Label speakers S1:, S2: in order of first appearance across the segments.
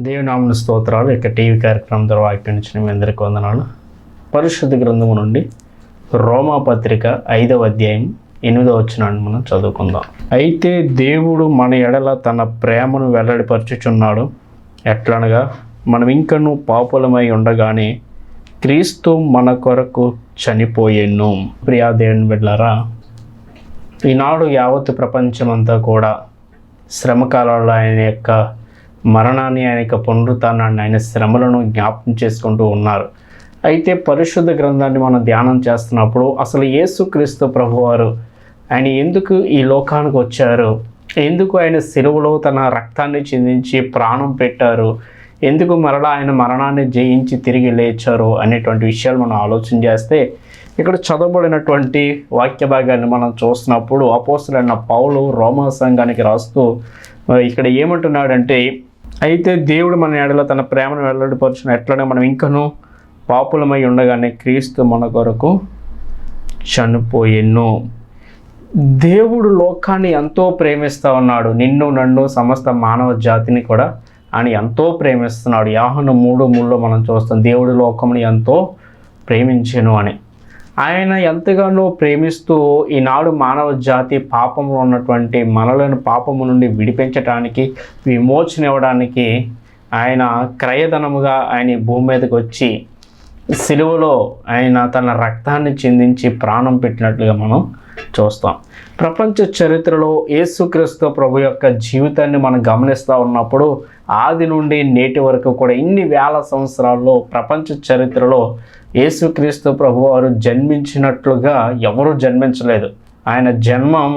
S1: దేవునామన స్తోత్రాలు. ఇక టీవీ కార్యక్రమం ద్వారా వ్యాఖ్యానించిన మీ అందరికీ వందనాలు. పరిశుద్ధ గ్రంథము నుండి రోమా పత్రిక 5వ అధ్యాయం 8వ వచనాన్ని మనం చదువుకుందాం. అయితే దేవుడు మన ఎడల తన ప్రేమను వెల్లడిపరచుచున్నాడు. ఎట్లనగా మనం ఇంకనూ పాపులమై ఉండగానే క్రీస్తు మన కొరకు చనిపోయెను. ప్రియా దేవుని బిడ్డలారా, ఈనాడు యావత్ ప్రపంచమంతా కూడా శ్రమకాలంలో ఆయన యొక్క మరణాన్ని, ఆయన యొక్క పునరుత్థానాన్ని, ఆయన శ్రమలను జ్ఞాపకం చేసుకుంటూ ఉన్నారు. అయితే పరిశుద్ధ గ్రంథాన్ని మనం ధ్యానం చేస్తున్నప్పుడు అసలు యేసుక్రీస్తు ప్రభువారు ఆయన ఎందుకు ఈ లోకానికి వచ్చారు, ఎందుకు ఆయన సిలువలో తన రక్తాన్ని చిందించి ప్రాణం పెట్టారు, ఎందుకు మరలా ఆయన మరణాన్ని జయించి తిరిగి లేచారు అనేటువంటి విషయాలు మనం ఆలోచన చేస్తే ఇక్కడ చదవబడినటువంటి వాక్య భాగాన్ని మనం చూస్తున్నప్పుడు అపోస్తలుడైన పౌలు రోమా సంఘానికి రాస్తూ ఇక్కడ ఏమంటున్నాడంటే, అయితే దేవుడు మన ఎడల తన ప్రేమను వెల్లడిపరచున ఎట్లనే మనం ఇంకనూ పాపులమై ఉండగానే క్రీస్తు మన కొరకు చనిపోయెను. దేవుడు లోకాన్ని ఎంతో ప్రేమిస్తూ ఉన్నాడు. నిన్ను, నన్ను, సమస్త మానవ జాతిని కూడా ఆయన ఎంతో ప్రేమిస్తున్నాడు. యోహాను 3:3 మనం చూస్తాం, దేవుడు లోకముని ఎంతో ప్రేమించెను అని. ఆయన ఎంతగానో ప్రేమిస్తూ ఈనాడు మానవ జాతి పాపంలో ఉన్నటువంటి మనలను పాపము నుండి విడిపించడానికి, విమోచన ఇవ్వడానికి ఆయన క్రయధనముగా ఆయన భూమి మీదకి వచ్చి సిలువలో ఆయన తన రక్తాన్ని చిందించి ప్రాణం పెట్టినట్లుగా మనం చూస్తాం. ప్రపంచ చరిత్రలో యేసుక్రీస్తు ప్రభు యొక్క జీవితాన్ని మనం గమనిస్తూ ఉన్నప్పుడు ఆది నుండి నేటి వరకు కూడా ఇన్ని వేల సంవత్సరాల్లో ప్రపంచ చరిత్రలో యేసుక్రీస్తు ప్రభు వారు జన్మించినట్లుగా ఎవరూ జన్మించలేదు. ఆయన జన్మం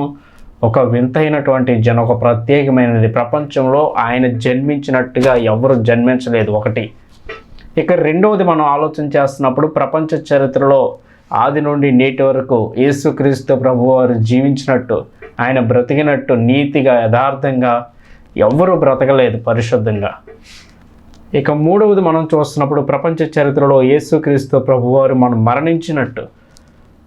S1: ఒక వింతైనటువంటి ఒక ప్రత్యేకమైనది. ప్రపంచంలో ఆయన జన్మించినట్టుగా ఎవరు జన్మించలేదు. ఒకటి. ఇక రెండవది మనం ఆలోచన చేస్తున్నప్పుడు ప్రపంచ చరిత్రలో ఆది నుండి నేటి వరకు యేసుక్రీస్తు ప్రభు వారు జీవించినట్టు, ఆయన బ్రతికినట్టు నీతిగా యథార్థంగా ఎవరు బ్రతకలేదు పరిశుద్ధంగా. ఇక మూడవది మనం చూస్తున్నప్పుడు ప్రపంచ చరిత్రలో యేసుక్రీస్తు ప్రభువారు మనం మరణించినట్టు,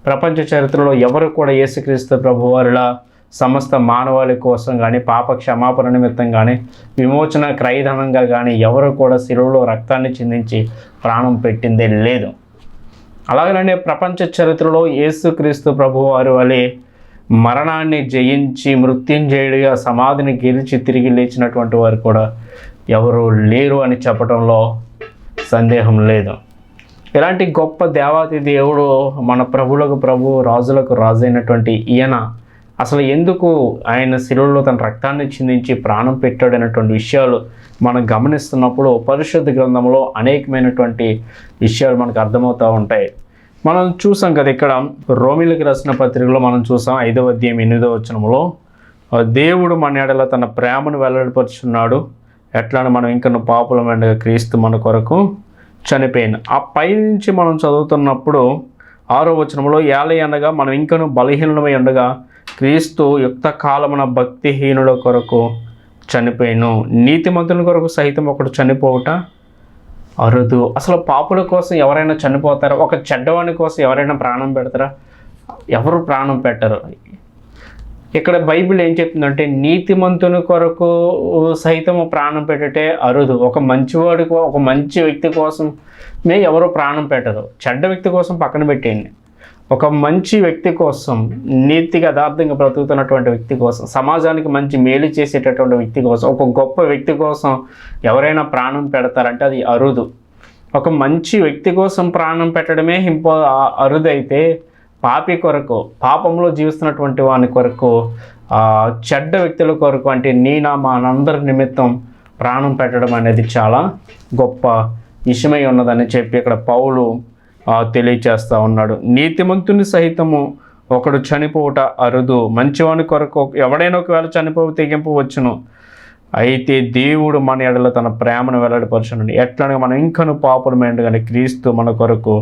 S1: ప్రపంచ చరిత్రలో ఎవరు కూడా యేసుక్రీస్తు ప్రభువారిలా సమస్త మానవాళి కోసం కానీ, పాప క్షమాపణ నిమిత్తం కానీ, విమోచన క్రయధనంగా కానీ ఎవరు కూడా శిలువలో రక్తాన్ని చిందించి ప్రాణం పెట్టిందే లేదు. అలాగనే ప్రపంచ చరిత్రలో యేసుక్రీస్తు ప్రభువారి వలె మరణాన్ని జయించి మృత్యుంజయుడిగా సమాధిని గెలిచి తిరిగి లేచినటువంటి వారు కూడా ఎవరు లేరు అని చెప్పడంలో సందేహం లేదు. ఇలాంటి గొప్ప దేవాతి దేవుడు, మన ప్రభులకు ప్రభు, రాజులకు రాజు అయినటువంటి ఈయన అసలు ఎందుకు ఆయన శిలువలో తన రక్తాన్ని చిందించి ప్రాణం పెట్టాడనేటువంటి విషయాలు మనం గమనిస్తున్నప్పుడు పరిశుద్ధ గ్రంథంలో అనేకమైనటువంటి విషయాలు మనకు అర్థమవుతూ ఉంటాయి. మనం చూసాం కదా, ఇక్కడ రోమీలకు రాసిన పత్రికలో మనం చూసాం 5వ అధ్యాయం 8వ వచనంలో, దేవుడు మన ఎడల తన ప్రేమను వెల్లడిపరుచున్నాడు. ఎట్లానే మనం ఇంకను పాపులమైనగా క్రీస్తు మన కొరకు చనిపోయిన. ఆ పైనుంచి మనం చదువుతున్నప్పుడు 6వ వచనంలో, ఏలయనగా మనం ఇంకను బలహీనమై ఉండగా క్రీస్తు యుక్త కాలమున భక్తిహీనుల కొరకు చనిపోయిను. నీతిమంతుల కొరకు సైతం ఒకడు చనిపోవుట అరుదు. అసలు పాపుల కోసం ఎవరైనా చనిపోతారా? ఒక చెడ్డవాని కోసం ఎవరైనా ప్రాణం పెడతారా? ఎవరు ప్రాణం పెట్టరు. ఇక్కడ బైబిల్ ఏం చెప్తుందంటే నీతిమంతుని కొరకు సైతము ప్రాణం పెట్టటే అరుదు. ఒక మంచివాడి, ఒక మంచి వ్యక్తి కోసమే ఎవరు ప్రాణం పెట్టరు. చెడ్డ వ్యక్తి కోసం పక్కన పెట్టేయండి. ఒక మంచి వ్యక్తి కోసం, నీతిగా యథార్థంగా బ్రతుకుతున్నటువంటి వ్యక్తి కోసం, సమాజానికి మంచి మేలు చేసేటటువంటి వ్యక్తి కోసం, ఒక గొప్ప వ్యక్తి కోసం ఎవరైనా ప్రాణం పెడతారంటే అది అరుదు. ఒక మంచి వ్యక్తి కోసం ప్రాణం పెట్టడమే అరుదైతే పాపి కొరకు, పాపంలో జీవిస్తున్నటువంటి వాని కొరకు, చెడ్డ వ్యక్తుల కొరకు అంటే మనందరి నిమిత్తం ప్రాణం పెట్టడం అనేది చాలా గొప్ప విషయమై ఉన్నదని చెప్పి ఇక్కడ పౌలు తెలియచేస్తూ ఉన్నాడు. నీతిమంతుని సహితము ఒకడు చనిపోవుట అరుదు. మంచివాని కొరకు ఎవడైనా ఒకవేళ చనిపోవు తెగింపు వచ్చును. అయితే దేవుడు మన ఎడల తన ప్రేమను వెల్లడిపరచును. ఎట్లనగా మనం ఇంకను పాపులమైనగా కానీ క్రీస్తు మన కొరకు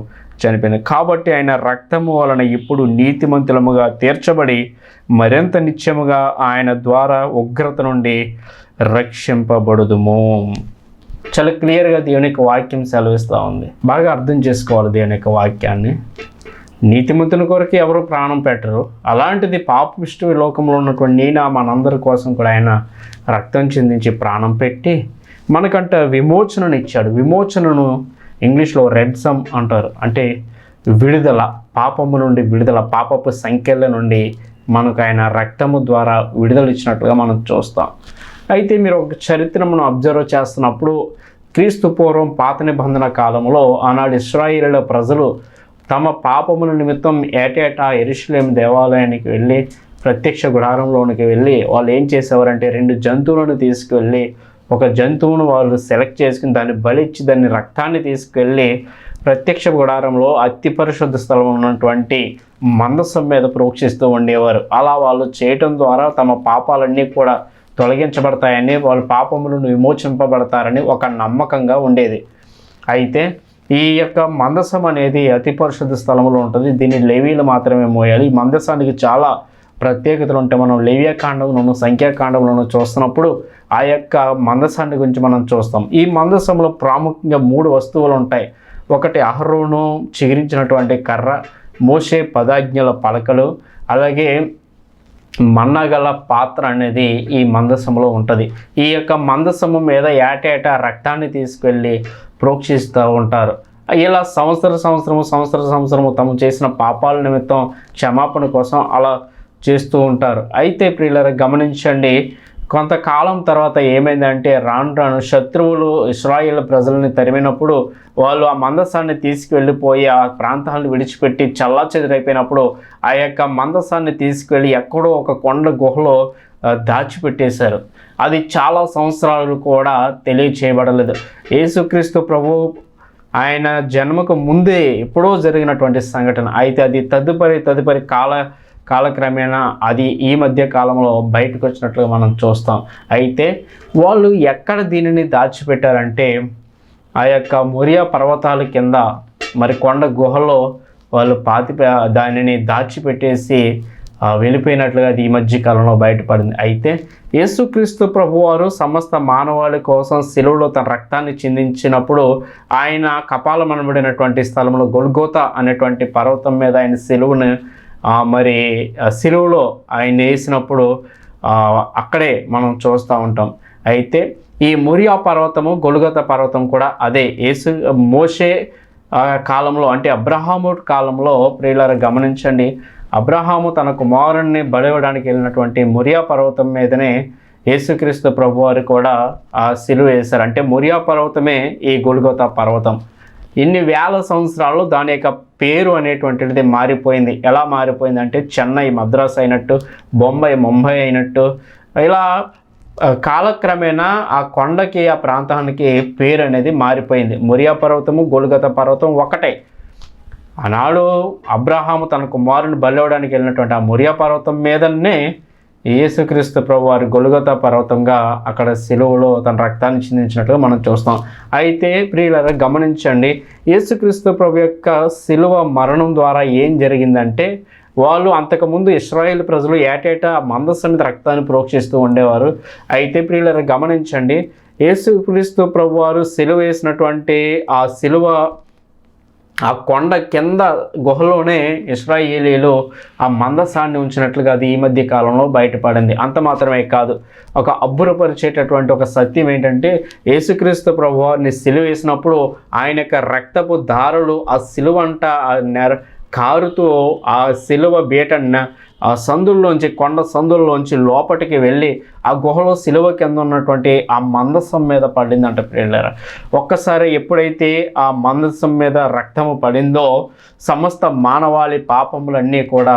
S1: చనిపోయింది. కాబట్టి ఆయన రక్తము వలన ఇప్పుడు నీతిమంతులముగా తీర్చబడి మరింత నిత్యముగా ఆయన ద్వారా ఉగ్రత నుండి రక్షింపబడుదుము. చాలా క్లియర్గా దేవుని యొక్క వాక్యం సెలవిస్తూ ఉంది. బాగా అర్థం చేసుకోవాలి దేవుని యొక్క వాక్యాన్ని. నీతిమంతుని కొరకు ఎవరు ప్రాణం పెట్టరు. అలాంటిది పాపిష్టి లోకంలో ఉన్నటువంటి మనందరి కోసం కూడా ఆయన రక్తం చిందించి ప్రాణం పెట్టి మనకంట విమోచనను ఇచ్చాడు. విమోచనను ఇంగ్లీష్లో రెడ్సమ్ అంటారు, అంటే విడుదల, పాపము నుండి విడుదల, పాపపు సంఖ్యల నుండి మనకు ఆయన రక్తము ద్వారా విడుదల ఇచ్చినట్లుగా మనం చూస్తాం. అయితే మీరు ఒక చరిత్రను అబ్జర్వ్ చేస్తున్నప్పుడు క్రీస్తు పూర్వం పాత నిబంధన కాలంలో ఆనాడు ఇశ్రాయేలు ప్రజలు తమ పాపముల నిమిత్తం ఏటేటా యెరూషలేము దేవాలయానికి వెళ్ళి ప్రత్యక్ష గుడారంలోనికి వెళ్ళి వాళ్ళు ఏం చేసేవారంటే 2 జంతువులను తీసుకువెళ్ళి, ఒక జంతువును వాళ్ళు సెలెక్ట్ చేసుకుని దాన్ని బలిచ్చి దాన్ని రక్తాన్ని తీసుకువెళ్ళి ప్రత్యక్ష గుడారంలో అతి పరిశుద్ధ స్థలం ఉన్నటువంటి మందసం మీద ప్రోక్షిస్తూ ఉండేవారు. అలా వాళ్ళు చేయటం ద్వారా తమ పాపాలన్నీ కూడా తొలగించబడతాయని, వాళ్ళ పాపములను విమోచింపబడతారని ఒక నమ్మకంగా ఉండేది. అయితే ఈ యొక్క మందసం అనేది అతి పరిశుద్ధ స్థలంలో ఉంటుంది. దీన్ని లేవీలు మాత్రమే మోయాలి. ఈ మందసానికి చాలా ప్రత్యేకతలు ఉంటాయి. మనం లేవ్యకాండంలోను సంఖ్యాకాండంలోను చూస్తున్నప్పుడు ఆ యొక్క మందసాన్ని గురించి మనం చూస్తాం. ఈ మందసంలో ప్రాముఖ్యంగా 3 వస్తువులు ఉంటాయి. ఒకటి అహరోను చిగిరించినటువంటి కర్ర, మోషే 10 ఆజ్ఞల పలకలు, అలాగే మన్నగల పాత్ర అనేది ఈ మందసములో ఉంటుంది. ఈ యొక్క మందసము మీద ఏటేటా రక్తాన్ని తీసుకెళ్ళి ప్రోక్షిస్తూ ఉంటారు. ఇలా సంవత్సరము తాము చేసిన పాపాల నిమిత్తం క్షమాపణ కోసం అలా చేస్తూ ఉంటారు. అయితే ప్రియులారా గమనించండి, కొంతకాలం తర్వాత ఏమైందంటే రాను శత్రువులు ఇశ్రాయేలు ప్రజల్ని తరిమినప్పుడు వాళ్ళు ఆ మందసాన్ని తీసుకువెళ్ళిపోయి ఆ ప్రాంతాలను విడిచిపెట్టి చల్లాచెదురైపోయినప్పుడు ఆ యొక్క మందసాన్ని తీసుకువెళ్ళి ఎక్కడో ఒక కొండ గుహలో దాచిపెట్టేశారు. అది చాలా సంవత్సరాలు కూడా తెలియచేయబడలేదు. యేసుక్రీస్తు ప్రభు ఆయన జన్మకు ముందే ఎప్పుడో జరిగినటువంటి సంఘటన. అయితే అది తదుపరి కాలక్రమేణా అది ఈ మధ్య కాలంలో బయటకు వచ్చినట్లుగా మనం చూస్తాం. అయితే వాళ్ళు ఎక్కడ దీనిని దాచిపెట్టారంటే ఆ యొక్క మొరియా పర్వతాల కింద మరి కొండ గుహలో వాళ్ళు దానిని దాచిపెట్టేసి వెళ్ళిపోయినట్లుగా అది ఈ మధ్య కాలంలో బయటపడింది. అయితే యేసుక్రీస్తు ప్రభువారు సమస్త మానవాళి కోసం శిలువలో తన రక్తాన్ని చిందించినప్పుడు ఆయన కపాలమనబడినటువంటి స్థలంలో గొల్గోతా అనేటువంటి పర్వతం మీద ఆయన శిలువలో ఆయన వేసినప్పుడు అక్కడే మనం చూస్తూ ఉంటాం. అయితే ఈ మొరియా పర్వతము గొల్గోతా పర్వతం కూడా అదే మోషే కాలంలో, అంటే అబ్రహాము కాలంలో ప్రియులారా గమనించండి, అబ్రహాము తన కుమారుణ్ణి బలివ్వడానికి వెళ్ళినటువంటి మొరియా పర్వతం మీదనే యేసుక్రీస్తు ప్రభువారు కూడా ఆ శిలువ వేశారు. అంటే మొరియా పర్వతమే ఈ గొల్గోతా పర్వతం. ఇన్ని వేల సంవత్సరాలు దాని యొక్క పేరు అనేటువంటిది మారిపోయింది. ఎలా మారిపోయింది అంటే చెన్నై మద్రాసు అయినట్టు, ముంబై అయినట్టు, ఇలా కాలక్రమేణా ఆ కొండకి ఆ ప్రాంతానికి పేరు అనేది మారిపోయింది. మొరియా పర్వతము గొల్గోతా పర్వతం ఒకటే. ఆనాడు అబ్రహాము తన కుమారుని బలివ్వడానికి వెళ్ళినటువంటి ఆ మొరియా పర్వతం మీదనే యేసుక్రీస్తు ప్రభు వారి గొల్గోతా పర్వతంగా అక్కడ శిలువలో తన రక్తాన్ని చిందించినట్టుగా మనం చూస్తాం. అయితే ప్రియులారా గమనించండి, యేసుక్రీస్తు ప్రభు యొక్క శిలువ మరణం ద్వారా ఏం జరిగిందంటే వాళ్ళు అంతకుముందు ఇశ్రాయేలు ప్రజలు ఏటేటా మందసం మీద రక్తాన్ని ప్రోక్షిస్తూ ఉండేవారు. అయితే ప్రియులారా గమనించండి, యేసుక్రీస్తు ప్రభు వారు శిలువ వేసినటువంటి ఆ శిలువ ఆ కొండ కింద గుహలోనే ఇశ్రాయేలీలు ఆ మందసాన్ని ఉంచినట్లుగా అది ఈ మధ్య కాలంలో బయటపడింది. అంత మాత్రమే కాదు, ఒక అబ్బురపరిచేటటువంటి ఒక సత్యం ఏంటంటే యేసుక్రీస్తు ప్రభువారిని సిలువ వేసినప్పుడు ఆయన యొక్క రక్తపు దారులు ఆ సిలువంట కారుతూ ఆ సిలువ బీటన్న ఆ సందుల్లోంచి, కొండ సందుల్లోంచి లోపలికి వెళ్ళి ఆ గుహలో సిలువ కింద ఉన్నటువంటి ఆ మందసం మీద పడిందంట ప్రియులారా. ఒక్కసారి ఎప్పుడైతే ఆ మందసం మీద రక్తము పడిందో సమస్త మానవాళి పాపములన్నీ కూడా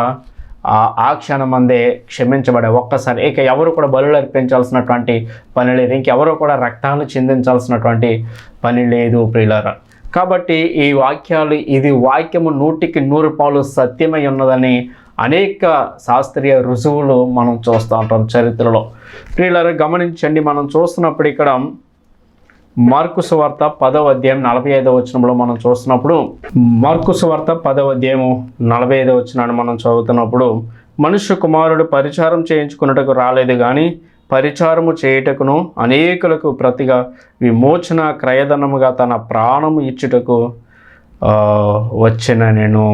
S1: ఆ క్షణమందే క్షమించబడే. ఒక్కసారి ఇక ఎవరు కూడా బలులు అర్పించాల్సినటువంటి పని లేదు, ఇంకెవరు కూడా రక్తాలు చిందించాల్సినటువంటి పని లేదు ప్రియులారా. కాబట్టి ఈ వాక్యాలు, ఇది వాక్యము 100% సత్యమై ఉన్నదని అనేక శాస్త్రీయ రుజువులు మనం చూస్తూ ఉంటాం చరిత్రలో. ప్రియులారా గమనించండి, మనం చూస్తున్నప్పుడు ఇక్కడ మార్కు సువార్త 10వ అధ్యాయం 45వ వచనంలో మనం చూస్తున్నప్పుడు, మార్కు సువార్త 10వ అధ్యాయం 45వ వచనాన్ని మనం చదువుతున్నప్పుడు, మనుష్య కుమారుడు పరిచారం చేయించుకున్నట్టుకు రాలేదు కానీ పరిచారము చేయుటకును అనేకులకు ప్రతిగా విమోచన క్రయధనముగా తన ప్రాణము ఇచ్చుటకు వచ్చిన నేను.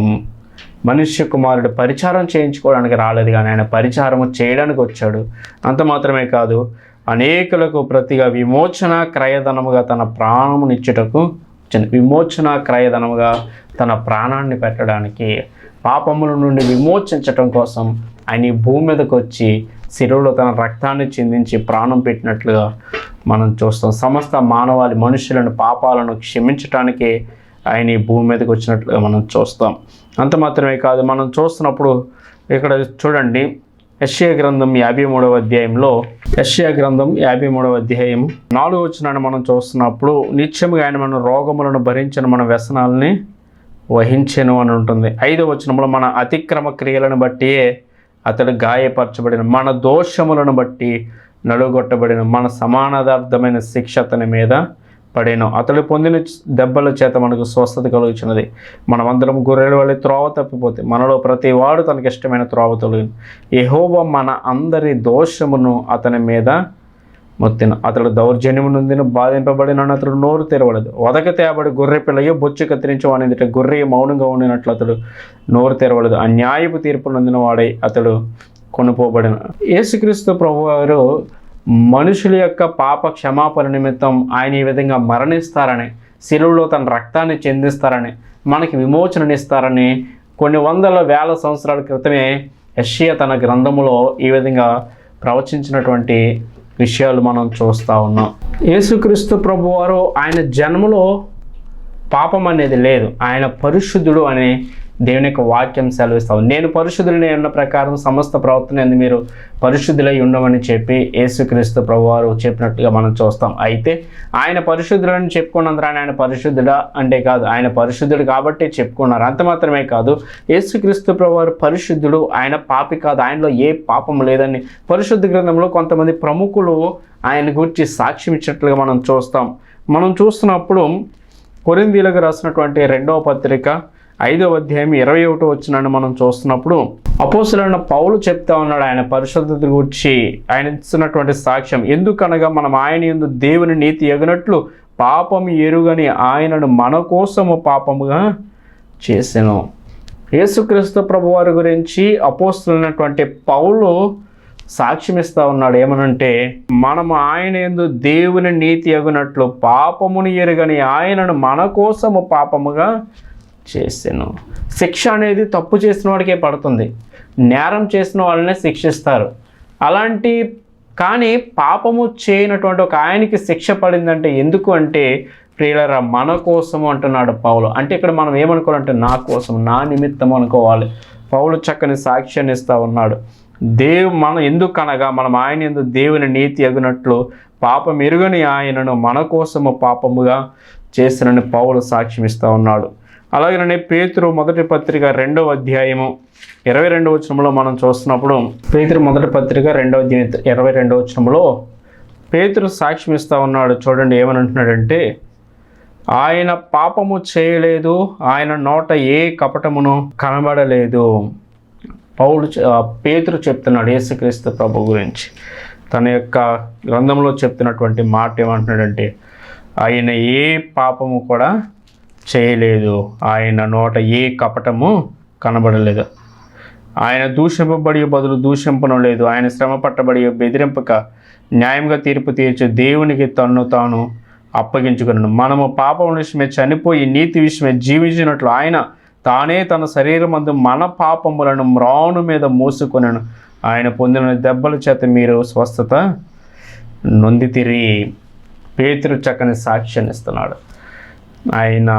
S1: మనుష్య కుమారుడు పరిచారం చేయించుకోవడానికి రాలేదు కానీ ఆయన పరిచారము చేయడానికి వచ్చాడు. అంత మాత్రమే కాదు, అనేకులకు ప్రతిగా విమోచన క్రయధనముగా తన ప్రాణమునిచ్చుటకు వచ్చింది. విమోచన క్రయధనముగా తన ప్రాణాన్ని పెట్టడానికి, పాపముల నుండి విమోచించటం కోసం ఆయన ఈ భూమి మీదకి వచ్చి శిలువలో తన రక్తాన్ని చిందించి ప్రాణం పెట్టినట్లుగా మనం చూస్తాం. సమస్త మానవాళి మనుషులను పాపాలను క్షమించటానికి ఆయన ఈ భూమి మీదకి వచ్చినట్లుగా మనం చూస్తాం. అంత మాత్రమే కాదు, మనం చూస్తున్నప్పుడు ఇక్కడ చూడండి, యెషయా గ్రంథం 53వ అధ్యాయంలో, యెషయా గ్రంథం 53వ అధ్యాయం 4వ వచనాన్ని మనం చూస్తున్నప్పుడు, నిత్యముగా ఆయన మన రోగములను భరించిన మన వ్యసనాలని వహించెను అని ఉంటుంది. 5వ వచనంలో, మన అతిక్రమ క్రియలను బట్టి అతడు గాయపరచబడిన, మన దోషములను బట్టి నలుగొట్టబడిన, మన సమానార్థమైన శిక్ష అతని మీద పడేను, అతడు పొందిన దెబ్బల చేత మనకు స్వస్థత కలుగుచున్నది. మనమందరం గొర్రెల వలె త్రోవ తప్పిపోతే మనలో ప్రతి వాడు తనకి ఇష్టమైన త్రోవ తొలగిన. యెహోవా మన అందరి దోషమును అతని మీద మొత్తిన, అతడు దౌర్జన్యము నుండి బాధింపబడిన, అతడు నోరు తెరవలేదు. వదక తేబడి గొర్రె పిల్లయో బొచ్చు కత్తిరించి వానిదిట గొర్రె మౌనంగా ఉండినట్లు అతడు నోరు తెరవలేదు. అన్యాయపు తీర్పు నొందిన వాడై అతడు కొనుపోబడిన. యేసుక్రీస్తు ప్రభువారు మనుషుల యొక్క పాప క్షమాపణ నిమిత్తం ఆయన ఈ విధంగా మరణిస్తారని, శిలువలో తన రక్తాన్ని చెందిస్తారని, మనకి విమోచననిస్తారని కొన్ని వందల వేల సంవత్సరాల క్రితమే యెషయా తన గ్రంథములో ఈ విధంగా ప్రవచించినటువంటి విషయాలు మనం చూస్తూ ఉన్నాం. యేసుక్రీస్తు ప్రభువారు ఆయన జన్మలో పాపం అనేది లేదు. ఆయన పరిశుద్ధుడు అనే దేవుని యొక్క వాక్యం సెలవిస్తాం. నేను పరిశుద్ధులని ఉన్న ప్రకారం సమస్త ప్రవర్తన ఎందు మీరు పరిశుద్ధులై ఉండమని చెప్పి యేసుక్రీస్తు ప్రభువారు చెప్పినట్టుగా మనం చూస్తాం. అయితే ఆయన పరిశుద్ధులని చెప్పుకున్నందుకు ఆయన పరిశుద్ధుడా అంటే కాదు, ఆయన పరిశుద్ధుడు కాబట్టి చెప్పుకున్నారు. అంత మాత్రమే కాదు, యేసుక్రీస్తు ప్రభువారు పరిశుద్ధుడు, ఆయన పాపి కాదు, ఆయనలో ఏ పాపం లేదని పరిశుద్ధ గ్రంథంలో కొంతమంది ప్రముఖులు ఆయన గురించి సాక్ష్యం ఇచ్చినట్లుగా మనం చూస్తాం. మనం చూస్తున్నప్పుడు కొరింథీయులకు రాసినటువంటి 2వ పత్రిక 5వ అధ్యాయం 21వ వచనాన్ని మనం చూస్తున్నప్పుడు, అపోస్తలుడైన పౌలు చెప్తా ఉన్నాడు ఆయన పరిశుద్ధత గురించి ఆయన ఇస్తున్నటువంటి సాక్ష్యం. ఎందుకనగా మనం ఆయన యందు దేవుని నీతి ఎగనట్లు పాపము ఎరుగని ఆయనను మన కోసము పాపముగా చేసెను. యేసుక్రీస్తు ప్రభువారి గురించి అపోస్తలుడైనటువంటి పౌలు సాక్ష్యం ఇస్తూ ఉన్నాడు. ఏమనంటే, మనము ఆయన యందు దేవుని నీతి ఎగునట్లు పాపముని ఎరుగని ఆయనను మన కోసము పాపముగా చేసాను. శిక్ష అనేది తప్పు చేసిన వాడికే పడుతుంది, నేరం చేసిన వాళ్ళనే శిక్షిస్తారు. అలాంటి కానీ పాపము చేయనటువంటి ఒక ఆయనకి శిక్ష పడిందంటే ఎందుకు అంటే, ప్రియులారా మన కోసము అంటున్నాడు పౌలు. అంటే ఇక్కడ మనం ఏమనుకోవాలంటే నా కోసం, నా నిమిత్తం అనుకోవాలి. పౌలు చక్కని సాక్ష్యాన్ని ఇస్తూ ఉన్నాడు. మనం ఎందుకనగా మనం ఆయన యందు దేవుని నీతి ఎగునట్లు పాపం ఎరుగని ఆయనను మన కోసము పాపముగా చేసినని పౌలు సాక్ష్యం ఇస్తూ ఉన్నాడు. అలాగనే పేతురు మొదటి పత్రిక 2వ అధ్యాయము 22వ వచనంలో మనం చూస్తున్నప్పుడు, పేతురు మొదటి పత్రిక 2వ అధ్యాయం 22వ వచనంలో పేతురు సాక్ష్యం ఇస్తూ ఉన్నాడు. చూడండి ఏమని అంటున్నాడంటే, ఆయన పాపము చేయలేదు, ఆయన నోట ఏ కపటమును కనబడలేదు. పేతురు చెప్తున్నాడు యేసుక్రీస్తు ప్రభు గురించి. తన యొక్క గ్రంథంలో చెప్తున్నటువంటి మాట ఏమంటున్నాడంటే, ఆయన ఏ పాపము కూడా చేయలేదు, ఆయన నోట ఏ కపటము కనబడలేదు, ఆయన దూషింపబడి బదులు దూషింపడం లేదు, ఆయన శ్రమ పట్టబడి బెదిరింపక న్యాయంగా తీర్పు తీర్చి దేవునికి తన్ను తాను అప్పగించుకున్నాను. మనము పాపం విషయమే చనిపోయి నీతి విషయమే జీవించినట్లు ఆయన తానే తన శరీరమందు మన పాపములను మ్రాను మీద మోసుకొనను. ఆయన పొందిన దెబ్బల చేత మీరు స్వస్థత నొందితిరి. పేతురు చక్కని సాక్ష్యాన్ని ఇస్తున్నాడు. ఆయన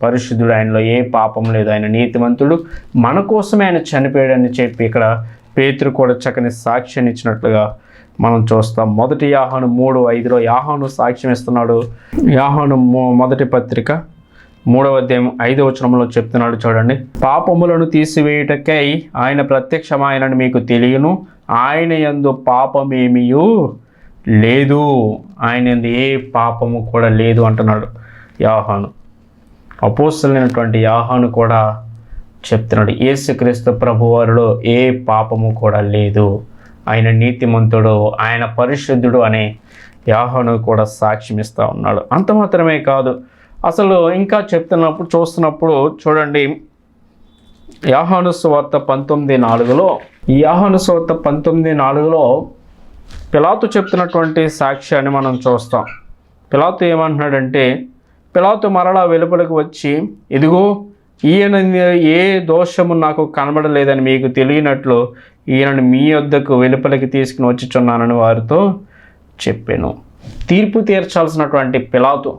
S1: పరిశుద్ధుడు, ఆయనలో ఏ పాపం లేదు, ఆయన నీతిమంతుడు, మన కోసమే ఆయన చనిపోయాడని చెప్పి ఇక్కడ పేతురు కూడా చక్కని సాక్ష్యాన్ని ఇచ్చినట్లుగా మనం చూస్తాం. మొదటి యోహాను 3:5లో యోహాను సాక్ష్యం ఇస్తున్నాడు. యోహాను మొదటి పత్రిక 3వ అధ్యాయం 5వ వచనంలో చెప్తున్నాడు. చూడండి, పాపములను తీసివేయుటకై ఆయన ప్రత్యక్షమాయనని మీకు తెలియను, ఆయన యందు పాపమేమియూ లేదు, ఆయన యందు ఏ పాపము కూడా లేదు అంటున్నాడు యోహాను. అపోస్తలుడైనటువంటి యోహాను కూడా చెప్తున్నాడు, యేసుక్రీస్తు ప్రభువారిలో ఏ పాపము కూడా లేదు, ఆయన నీతిమంతుడు, ఆయన పరిశుద్ధుడు అని యోహాను కూడా సాక్ష్యం ఇస్తూ ఉన్నాడు. అంత మాత్రమే కాదు, అసలు ఇంకా చూస్తున్నప్పుడు చూడండి, యోహాను సువార్త 19:4లో, ఈ యోహాను సువార్త 19:4లో పిలాతు చెప్తున్నటువంటి సాక్ష్యాన్ని మనం చూస్తాం. పిలాతు ఏమంటున్నాడంటే, పిలాతు మరలా వెలుపలకు వచ్చి, ఇదిగో ఈయన ఏ దోషము నాకు కనబడలేదని మీకు తెలియనట్లు ఈయనను మీ వద్దకు వెలుపలికి తీసుకుని వచ్చుచున్నానని వారితో చెప్పాను. తీర్పు తీర్చాల్సినటువంటి పిలాతు,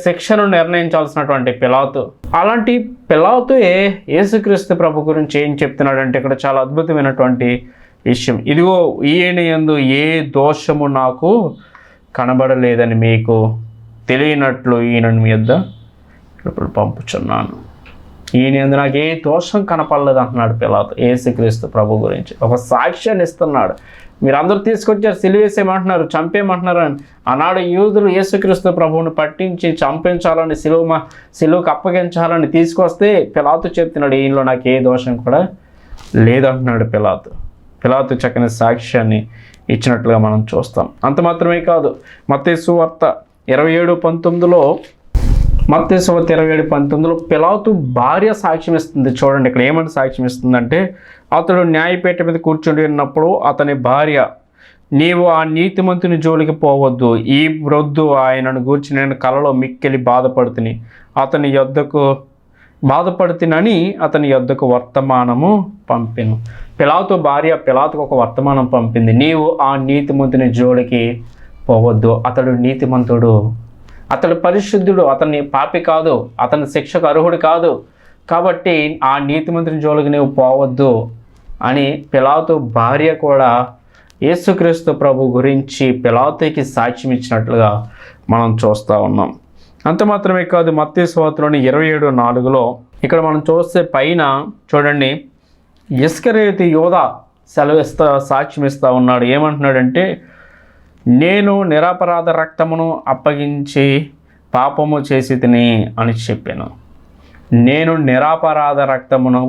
S1: శిక్షను నిర్ణయించాల్సినటువంటి పిలాతు, అలాంటి పిలాతుయే యేసుక్రీస్తు ప్రభు గురించి ఏం చెప్తున్నాడంటే ఇక్కడ చాలా అద్భుతమైనటువంటి విషయం. ఇదిగో ఈయన యందు ఏ దోషము నాకు కనబడలేదని మీకు తెలియనట్లు ఈయనను మీ వద్ద ఇప్పుడు పంపుచున్నాను. ఈయన యందు నాకు ఏ దోషం కనపడలేదు అంటున్నాడు పిలాతు యేసుక్రీస్తు ప్రభు గురించి. ఒక సాక్ష్యాన్ని ఇస్తున్నాడు. మీరందరూ తీసుకొచ్చారు, సిలువేసేయమంటున్నారు, చంపేయమంటున్నారు అని. ఆనాడు యూదులు యేసుక్రీస్తు ప్రభువుని పట్టించి చంపించాలని, సిలువకు అప్పగించాలని తీసుకొస్తే పిలాతు చెప్తున్నాడు, ఈయనలో నాకు ఏ దోషం కూడా లేదంటున్నాడు పిలాతు చక్కని సాక్ష్యాన్ని ఇచ్చినట్లుగా మనం చూస్తాం. అంత మాత్రమే కాదు, మత్తయి సువార్త 27:19లో పిలాతు భార్య సాక్ష్యం ఇస్తుంది. చూడండి ఇక్కడ ఏమని సాక్ష్యం ఇస్తుందంటే, అతడు న్యాయపీఠ మీద కూర్చుని ఉన్నప్పుడు అతని భార్య, నీవు ఆ నీతిమంతుని జోలికి పోవద్దు, ఈ వృద్ధు ఆయనను గూర్చి నేను కలలో మిక్కిలి బాధపడుతునని అతని యొద్దకు వర్తమానము పంపెను. పిలాతు భార్య పిలాతుకు ఒక వర్తమానం పంపింది, నీవు ఆ నీతిమంతుని జోలికి పోవద్దు, అతడు నీతిమంతుడు, అతడు పరిశుద్ధుడు, అతని పాపి కాదు, అతని శిక్షకు అర్హుడు కాదు, కాబట్టి ఆ నీతిమంతుని జోలికి నీవు పోవద్దు అని పిలాతు భార్య కూడా యేసుక్రీస్తు ప్రభు గురించి పిలాతుకి సాక్ష్యం ఇచ్చినట్లుగా మనం చూస్తూ ఉన్నాం. అంత మాత్రమే కాదు, మత్తయి సువార్తలోని 27:4లో ఇక్కడ మనం చూస్తే పైన చూడండి, ఇస్కరియోతు యూదా సాక్ష్యం ఇస్తూ ఉన్నాడు. ఏమంటున్నాడంటే, నేను నిరపరాధ రక్తమును అప్పగించి పాపము చేసి తిని అని చెప్పాను. నేను నిరపరాధ రక్తమును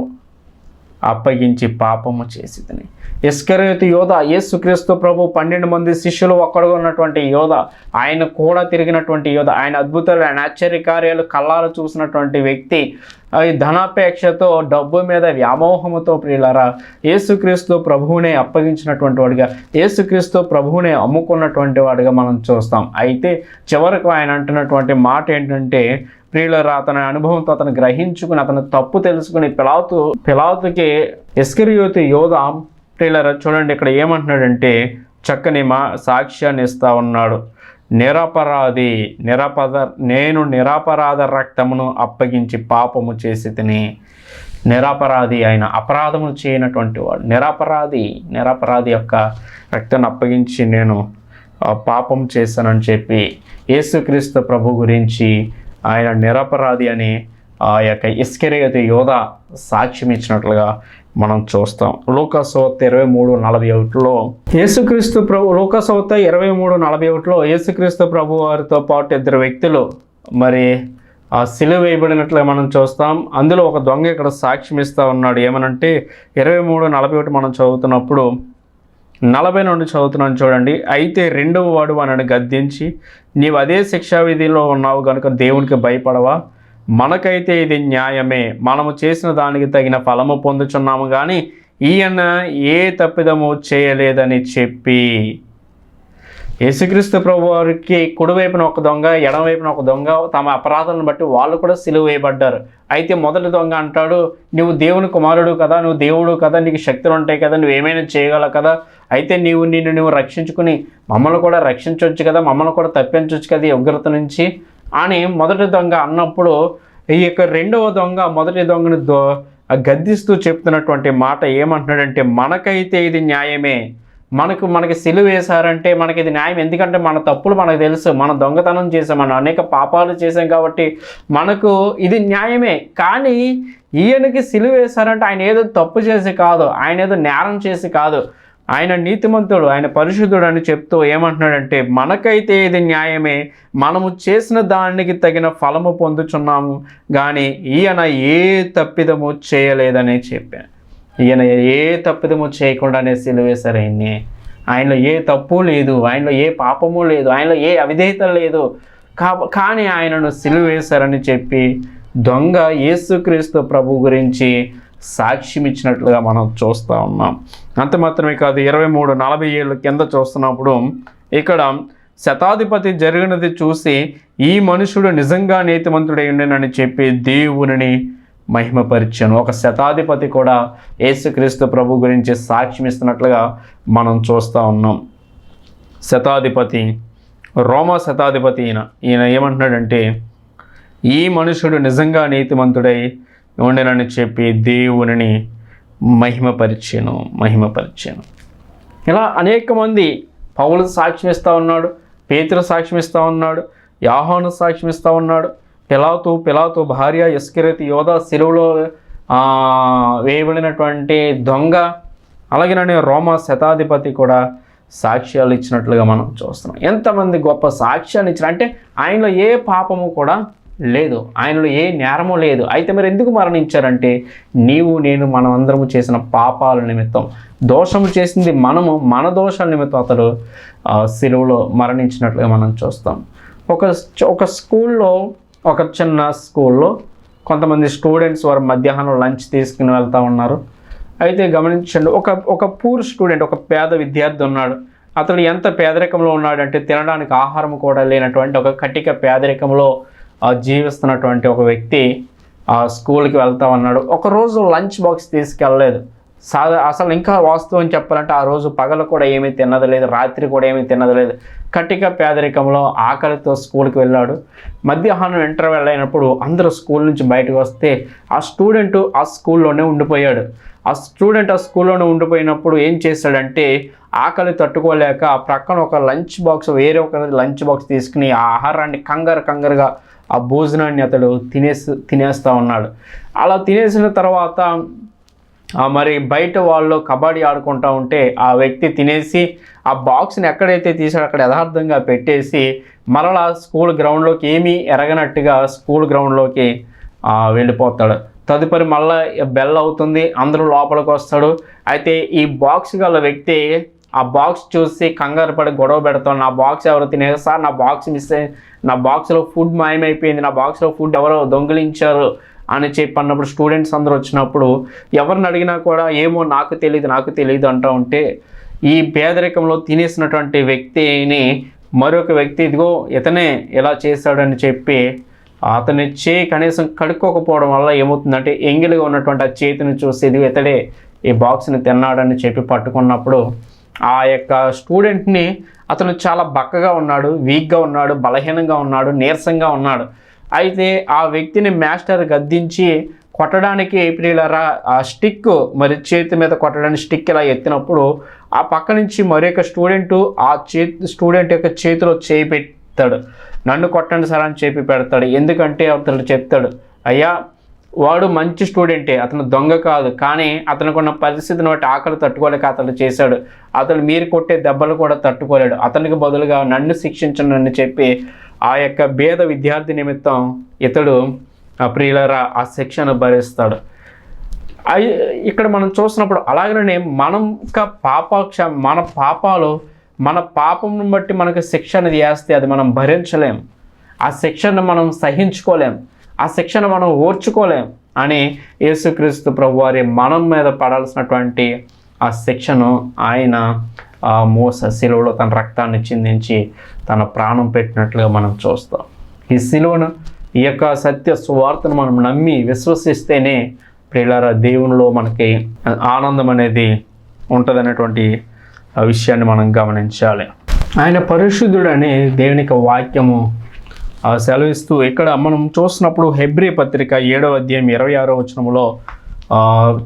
S1: అప్పగించి పాపము చేసి తిని. ఇస్కరియోతు యోధ, యేసుక్రీస్తు ప్రభు 12 మంది శిష్యులు ఒక్కడుగా ఉన్నటువంటి యోధ, ఆయన కూడా తిరిగినటువంటి యోధ, ఆయన అద్భుతాలు, ఆయన ఆశ్చర్యకార్యాలు కళ్ళారు చూసినటువంటి వ్యక్తి, ఈ ధనాపేక్షతో, డబ్బు మీద వ్యామోహముతో ప్రియులారా యేసుక్రీస్తు ప్రభువునే అప్పగించినటువంటి వాడిగా, యేసుక్రీస్తు ప్రభువునే అమ్ముకున్నటువంటి వాడిగా మనం చూస్తాం. అయితే చివరకు ఆయన అంటున్నటువంటి మాట ఏంటంటే, ప్రియులారా అతని అనుభవంతో అతను గ్రహించుకుని, అతను తప్పు తెలుసుకుని పిలాతుకి ఇస్కరియోతు యోధ ప్రియులారా చూడండి ఇక్కడ ఏమంటున్నాడంటే, చక్కని సాక్ష్యాన్ని ఇస్తా ఉన్నాడు. నేను నిరపరాధ రక్తమును అప్పగించి పాపము చేసి తిని. నిరపరాధి, ఆయన అపరాధమును చేయనటువంటి వాడు, నిరపరాధి యొక్క రక్తాన్ని అప్పగించి నేను పాపం చేశానని చెప్పి యేసుక్రీస్తు ప్రభు గురించి ఆయన నిరపరాధి అని ఆ యొక్క ఇస్కరియోతు యోధ సాక్ష్యం ఇచ్చినట్లుగా మనం చూస్తాం. లూకాసువార్త 23:41లో యేసుక్రీస్తు ప్రభు, లూకాసువార్త 23:41లో యేసుక్రీస్తు ప్రభు వారితో పాటు 2 వ్యక్తులు మరి ఆ సిలువ వేయబడినట్లుగా మనం చూస్తాం. అందులో ఒక దొంగ ఇక్కడ సాక్ష్యం ఇస్తూ ఉన్నాడు. ఏమనంటే 23:41 మనం చదువుతున్నప్పుడు 40 నుండి చదువుతున్నాను చూడండి. అయితే రెండవ వాడు వాడిని గద్దించి, నీవు అదే శిక్షావిధిలో ఉన్నావు కనుక దేవునికి భయపడవా? మనకైతే ఇది న్యాయమే, మనము చేసిన దానికి తగిన ఫలము పొందుచున్నాము, కానీ ఈయన ఏ తప్పిదము చేయలేదని చెప్పి. యేసుక్రీస్తు ప్రభు వారికి కుడివైపున ఒక దొంగ, ఎడమవైపున ఒక దొంగ, తమ అపరాధాలను బట్టి వాళ్ళు కూడా సిలువ వేయబడ్డారు. అయితే మొదటి దొంగ అంటాడు, నువ్వు దేవుని కుమారుడు కదా, నువ్వు దేవుడు కదా, నీకు శక్తులు ఉంటాయి కదా, నువ్వు ఏమైనా చేయగలవు కదా, అయితే నిన్ను రక్షించుకుని మమ్మల్ని కూడా రక్షించవచ్చు కదా, మమ్మల్ని కూడా తప్పించవచ్చు కదా ఈ ఉగ్రత నుంచి అని మొదటి దొంగ అన్నప్పుడు, ఈ యొక్క రెండవ దొంగ మొదటి దొంగను గద్దిస్తూ చెప్తున్నటువంటి మాట ఏమంటున్నాడంటే, మనకైతే ఇది న్యాయమే, మనకి సిలువ వేశారంటే మనకి ఇది న్యాయం, ఎందుకంటే మన తప్పులు మనకు తెలుసు, మనం దొంగతనం చేసాం, మనం అనేక పాపాలు చేసాం, కాబట్టి మనకు ఇది న్యాయమే. కానీ ఈయనకి సిలువ వేశారంటే ఆయన ఏదో తప్పు చేసి కాదు, ఆయన ఏదో నేరం చేసి కాదు, ఆయన నీతిమంతుడు, ఆయన పరిశుద్ధుడు అని చెప్తూ ఏమంటున్నాడంటే, మనకైతే ఇది న్యాయమే, మనము చేసిన దానికి తగిన ఫలము పొందుచున్నాము, కానీ ఈయన ఏ తప్పిదము చేయలేదని చెప్పాను. ఈయన ఏ తప్పిదము చేయకుండానే సిలువేశారు ఆయన్ని. ఆయనలో ఏ తప్పు లేదు, ఆయనలో ఏ పాపము లేదు, ఆయనలో ఏ అవిధేయత లేదు, కానీ ఆయనను సిలువేశారని చెప్పి దొంగ యేసుక్రీస్తు ప్రభు గురించి సాక్ష్యం ఇచ్చినట్లుగా మనం చూస్తూ ఉన్నాం. అంత మాత్రమే కాదు, 23-40 ఏళ్ళ కింద చూస్తున్నప్పుడు ఇక్కడ శతాధిపతి జరిగినది చూసి ఈ మనుషుడు నిజంగా నీతిమంతుడై ఉండేనని చెప్పి దేవునిని మహిమపరిచాను. ఒక శతాధిపతి కూడా యేసుక్రీస్తు ప్రభు గురించి సాక్ష్యం ఇస్తున్నట్లుగా మనం చూస్తూ ఉన్నాం. శతాధిపతి, రోమా శతాధిపతి ఈయన ఏమంటున్నాడంటే, ఈ మనుషుడు నిజంగా నీతిమంతుడై ఉండేనని చెప్పి దేవునిని మహిమపరిచాను. ఇలా అనేక మంది, పౌలు సాక్ష్యం ఇస్తూ ఉన్నాడు, పేతురు సాక్ష్యం ఇస్తూ ఉన్నాడు, యోహాను సాక్ష్యం ఇస్తూ ఉన్నాడు, పిలాతు భార్య, ఇస్కరియోతు యోధా, సిలువలో వేయబడినటువంటి దొంగ, అలాగే రోమా శతాధిపతి కూడా సాక్ష్యాలు ఇచ్చినట్లుగా మనం చూస్తున్నాం. ఎంతమంది గొప్ప సాక్ష్యాలు ఇచ్చిన, అంటే ఆయనలో ఏ పాపము కూడా లేదు, ఆయనలో ఏ నేరము లేదు. అయితే మరి ఎందుకు మరణించారంటే, నీవు నేను మనం అందరము చేసిన పాపాల నిమిత్తం, దోషము చేసింది మనము, మన దోషాల నిమిత్తం అతడు సిలువలో మరణించినట్లుగా మనం చూస్తాం. ఒక స్కూల్లో, ఒక చిన్న స్కూల్లో కొంతమంది స్టూడెంట్స్ వారు మధ్యాహ్నం లంచ్ తీసుకుని వెళ్తూ ఉన్నారు. అయితే గమనించండి, ఒక పూర్ స్టూడెంట్, ఒక పేద విద్యార్థి ఉన్నాడు. అతడు ఎంత పేదరికంలో ఉన్నాడంటే, తినడానికి ఆహారం కూడా లేనటువంటి ఒక కటిక పేదరికంలో జీవిస్తున్నటువంటి ఒక వ్యక్తి స్కూల్కి వెళ్తా ఉన్నాడు. ఒకరోజు లంచ్ బాక్స్ తీసుకెళ్ళలేదు. అసలు ఇంకా వాస్తవం చెప్పాలంటే, ఆ రోజు పగలు కూడా ఏమీ తిన్నది లేదు, రాత్రి కూడా ఏమీ తిన్నది లేదు. కటిక పేదరికంలో ఆకలితో స్కూల్కి వెళ్ళాడు. మధ్యాహ్నం ఇంటర్వెల్ అయినప్పుడు అందరూ స్కూల్ నుంచి బయటకు వస్తే ఆ స్టూడెంట్ ఆ స్కూల్లోనే ఉండిపోయాడు. ఆ స్కూల్లోనే ఉండిపోయినప్పుడు ఏం చేశాడంటే, ఆకలి తట్టుకోలేక ప్రక్కన ఒక లంచ్ బాక్స్, వేరే ఒక లంచ్ బాక్స్ తీసుకుని ఆ ఆహారాన్ని కంగారుగా ఆ భోజనాన్ని అతడు తినేస్తూ ఉన్నాడు. అలా తినేసిన తర్వాత మరి బయట వాళ్ళు కబడ్డీ ఆడుకుంటూ ఉంటే ఆ వ్యక్తి తినేసి ఆ బాక్స్ని ఎక్కడైతే తీసాడో అక్కడ యథార్థంగా పెట్టేసి మరలా స్కూల్ గ్రౌండ్లోకి ఏమీ ఎరగనట్టుగా స్కూల్ గ్రౌండ్లోకి వెళ్ళిపోతాడు. తదుపరి మళ్ళీ బెల్ అవుతుంది, అందరూ లోపలికి వస్తాడు. అయితే ఈ బాక్స్ గల వ్యక్తి ఆ బాక్స్ చూసి కంగారు పడి గొడవ పెడతాడు. నా బాక్స్ ఎవరు తినేది సార్, నా బాక్స్ మిస్ అయ్యింది, నా బాక్స్లో ఫుడ్ మాయమైపోయింది, నా బాక్స్లో ఫుడ్ ఎవరో దొంగిలించారు అని చెప్పి అన్నప్పుడు స్టూడెంట్స్ అందరూ వచ్చినప్పుడు ఎవరిని అడిగినా కూడా ఏమో నాకు తెలియదు అంటూ ఉంటే, ఈ పేదరికంలో తినేసినటువంటి వ్యక్తిని మరొక వ్యక్తి ఇదిగో ఇతనే ఇలా చేశాడని చెప్పి అతని చేయి కనీసం కడుక్కోకపోవడం వల్ల ఏమవుతుందంటే, ఎంగిలిగా ఉన్నటువంటి ఆ చేతిని చూసి ఇదిగో ఇతడే ఈ బాక్స్ని తిన్నాడని చెప్పి పట్టుకున్నప్పుడు ఆ యొక్క స్టూడెంట్ని, అతను చాలా బక్కగా ఉన్నాడు, వీక్గా ఉన్నాడు, బలహీనంగా ఉన్నాడు, నీరసంగా ఉన్నాడు. అయితే ఆ వ్యక్తిని మాస్టర్ గద్దించి కొట్టడానికి ప్రియులారా ఆ స్టిక్, మరి చేతి మీద కొట్టడానికి స్టిక్ ఇలా ఎత్తినప్పుడు ఆ పక్క నుంచి మరొక స్టూడెంట్ యొక్క చేతిలో చేయి పెడతాడు. నన్ను కొట్టండి సార్ అని చెప్పి పెడతాడు. ఎందుకంటే అతను చెప్తాడు, అయ్యా వాడు మంచి స్టూడెంటే, అతను దొంగ కాదు, కానీ అతనికి ఉన్న పరిస్థితిని బట్టి ఆకలి తట్టుకోలేక అతను చేశాడు. అతను మీరు కొట్టే దెబ్బలు కూడా తట్టుకోలేడు, అతనికి బదులుగా నన్ను శిక్షించండి అని చెప్పి ఆ యొక్క పేద విద్యార్థి నిమిత్తం ఇతడు ప్రియులరా ఆ శిక్షను భరిస్తాడు. ఇక్కడ మనం చూసినప్పుడు అలాగనే మనం మన పాపం బట్టి మనకు శిక్ష అనేది వేస్తే అది మనం భరించలేం, ఆ శిక్షను మనం సహించుకోలేం, ఆ శిక్షను మనం ఓర్చుకోలేం అని యేసుక్రీస్తు ప్రభువారి మనం మీద పడాల్సినటువంటి ఆ శిక్షను ఆయన శిలువలో తన రక్తాన్ని చిందించి తన ప్రాణం పెట్టినట్లుగా మనం చూస్తాం. ఈ శిలువను, ఈ యొక్క సత్య సువార్తను మనం నమ్మి విశ్వసిస్తేనే ప్రియులారా దేవునిలో మనకి ఆనందం అనేది ఉంటుందనేటువంటి విషయాన్ని మనం గమనించాలి. ఆయన పరిశుద్ధుడని దేవుని యొక్క వాక్యము సెలవిస్తూ ఇక్కడ మనం చూసినప్పుడు హెబ్రీ పత్రిక 7వ అధ్యాయం 26వ వచనములో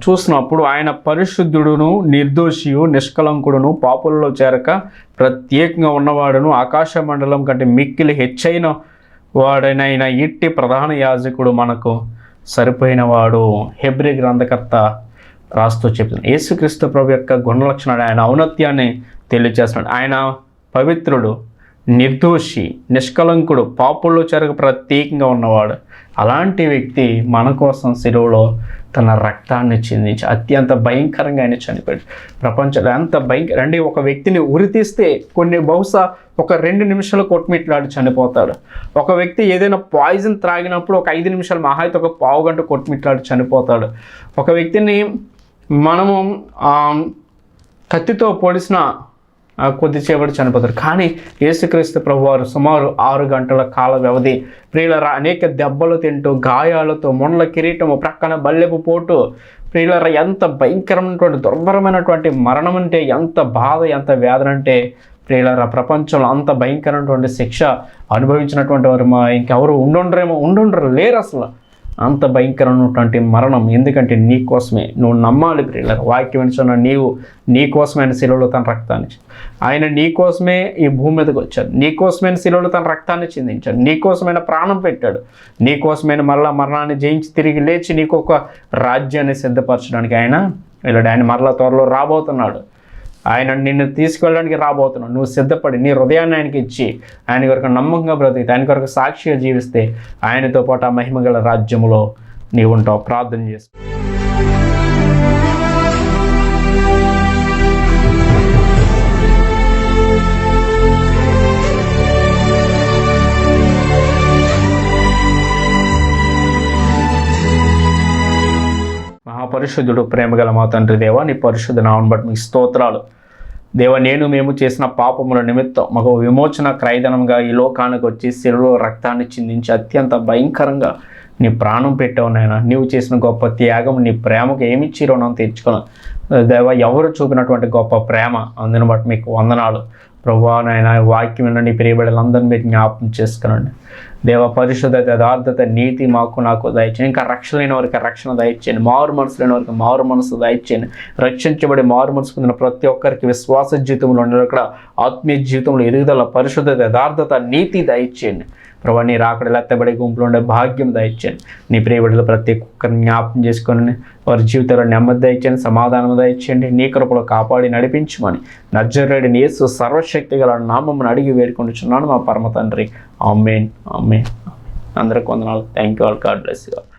S1: చూసినప్పుడు ఆయన పరిశుద్ధుడును, నిర్దోషియు, నిష్కలంకుడును, పాపులలో చేరక ప్రత్యేకంగా ఉన్నవాడును, ఆకాశ మండలం కంటే మిక్కిలి హెచ్చైన వాడనైన ఇట్టి ప్రధాన యాజకుడు మనకు సరిపోయిన వాడు. హెబ్రీ గ్రంథకర్త రాస్తూ చెప్తున్నాడు. యేసుక్రీస్తు ప్రభు యొక్క గుణలక్షణాలు, ఆయన ఔన్నత్యాన్ని తెలియజేస్తున్నాడు. ఆయన పవిత్రుడు, నిర్దోషి, నిష్కలంకుడు, పాపుల్లో చెరగ ప్రత్యేకంగా ఉన్నవాడు. అలాంటి వ్యక్తి మన కోసం సిలువలో తన రక్తాన్ని చిందించి అత్యంత భయంకరంగా ఆయన చనిపోయాడు. ప్రపంచంలో ఎంత భయంకర ఒక వ్యక్తిని ఉరితీస్తే బహుశా ఒక 2 నిమిషాలు కొట్టుమిట్లాడి చనిపోతాడు. ఒక వ్యక్తి ఏదైనా పాయిజన్ త్రాగినప్పుడు ఒక 5 నిమిషాలు మహా అయితే ఒక పావు గంట కొట్టుమిట్లాడి చనిపోతాడు. ఒక వ్యక్తిని మనము కత్తితో పొడిసిన కొద్దిసేపటి చనిపోతారు. కానీ యేసుక్రీస్తు ప్రభువారు సుమారు 6 గంటల కాల వ్యవధి ప్రియులరా అనేక దెబ్బలు తింటూ గాయాలతో మొండ్ల కిరీటము ప్రక్కన బల్లెపు పోటు ప్రియులరా ఎంత భయంకరమైనటువంటి దుర్భరమైనటువంటి మరణం అంటే ఎంత బాధ ఎంత వేదన అంటే ప్రియులరా ప్రపంచంలో అంత భయంకరమైనటువంటి శిక్ష అనుభవించినటువంటి వారు ఇంకెవరు ఉండుండరు లేరు అసలు. అంత భయంకరమైనటువంటి మరణం. ఎందుకంటే నీ కోసమే నువ్వు నమ్మాలి ప్రియులారా. వాక్యం వింటున్న నీవు నీ కోసమైన శిలువలో తన రక్తాన్ని ఆయన నీ కోసమే ఈ భూమి మీదకి వచ్చాడు. నీ కోసమైన శిలువలో తన రక్తాన్ని చిందించాడు. నీ కోసమైన ప్రాణం పెట్టాడు. నీ కోసమైన మరలా మరణాన్ని జయించి తిరిగి లేచి నీకు ఒక రాజ్యాన్ని సిద్ధపరచడానికి ఆయన వెళ్ళాడు. ఆయన మరలా త్వరలో రాబోతున్నాడు. ఆయన నిన్ను తీసుకెళ్ళడానికి రాబోతున్నాడు. నువ్వు సిద్ధపడి నీ హృదయాన్ని ఆయనకి ఇచ్చి ఆయన కొరకు నమ్మకంగా బ్రతికితే ఆయన కొరకు సాక్షిగా జీవిస్తే ఆయనతో పాటు ఆ మహిమగల రాజ్యములో నీవు ఉంటావు. ప్రార్థన చేస్తూ మహాపరిశుద్ధుడు ప్రేమగల మా తండ్రి దేవా, నీ పరిశుద్ధ నామమును బట్టి మీకు స్తోత్రాలు దేవా. మేము చేసిన పాపముల నిమిత్తం మాకు విమోచన క్రయధనంగా ఈ లోకానికి వచ్చి శిలువలో రక్తాన్ని చిందించి అత్యంత భయంకరంగా నీ ప్రాణం పెట్టావు నాయన. నీవు చేసిన గొప్ప త్యాగం, నీ ప్రేమకు ఏమిచ్చి రుణం తీర్చుకున్నావు దేవా. ఎవరు చూపినటువంటి గొప్ప ప్రేమ, అందుని బట్టి మీకు వందనాలు ప్రభువా. నాయన వాక్యం నీ ప్రియబిడ్డలందరినీ మీరు జ్ఞాపకం చేసుకునండి దేవ. పరిశుద్ధ యథార్థత నీతి నాకు దయచేయండి. ఇంకా రక్షణ లేని వారికి రక్షణ దయచేయండి. మారు మనసు లేని వారికి మారు మనసు దయచేయండి. రక్షించబడి మారు మనసు పొందిన ప్రతి ఒక్కరికి విశ్వాస జీవితంలో అక్కడ ఆత్మీయ జీవితంలో ఎదుగుదల, పరిశుద్ధత, యథార్థత, నీతి దయచేయండి ప్రభా. నీ రాకడ ఎత్తబడే గుంపులో ఉండే భాగ్యం దయచేయండి. నీ ప్రియబిడ్డలు ప్రతి ఒక్కరిని జ్ఞాపకం చేసుకొని వారి జీవితంలో నెమ్మది దయచేయండి, సమాధానం దయచేయండి. నీ కృపలో కాపాడి నడిపించమని నజరేయుడైన యేసు సర్వశక్తి గల నామమును అడిగి వేడుకొనుచున్నాను మా పరమ తండ్రి. ఆమేన్ ఆమేన్. అందరికి వందనాలు. Thank you all. God bless you all.